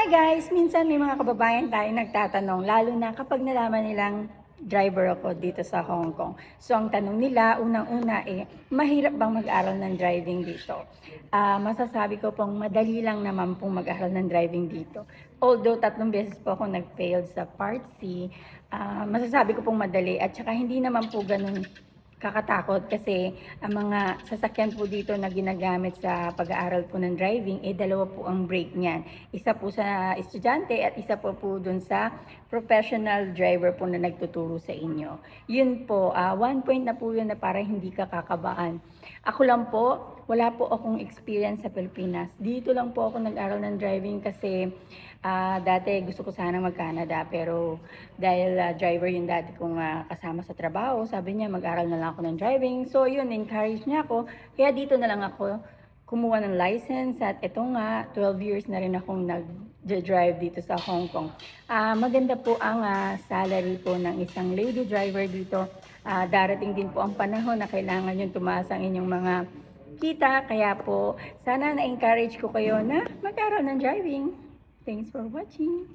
Hi guys! Minsan may mga kababayan tayo nagtatanong, lalo na kapag nalaman nilang driver ako dito sa Hong Kong. So ang tanong nila, unang-una mahirap bang mag-aral ng driving dito? Masasabi ko pong madali lang naman pong mag-aral ng driving dito. Although 3 beses po ako nag-failed sa Part C, masasabi ko pong madali at saka hindi naman po ganun kakatakot kasi ang mga sasakyan po dito na ginagamit sa pag-aaral po ng driving, dalawa po ang brake niyan. Isa po sa estudyante at isa po dun sa professional driver po na nagtuturo sa inyo. Yun po, 1 point na po yun na para hindi ka kakabahan. Ako lang po, wala po akong experience sa Pilipinas. Dito lang po ako nag-aral ng driving kasi dati gusto ko sana mag-Canada pero dahil driver yung dati kong kasama sa trabaho, sabi niya mag-aral na lang ako ng driving. So yun, encourage niya ako. Kaya dito na lang ako kumuha ng license at ito nga, 12 years na rin akong nag-drive dito sa Hong Kong. Maganda po ang salary po ng isang lady driver dito. Darating din po ang panahon na kailangan yung tumaas ang inyong mga kita. Kaya po, sana na-encourage ko kayo na mag-aral ng driving. Thanks for watching.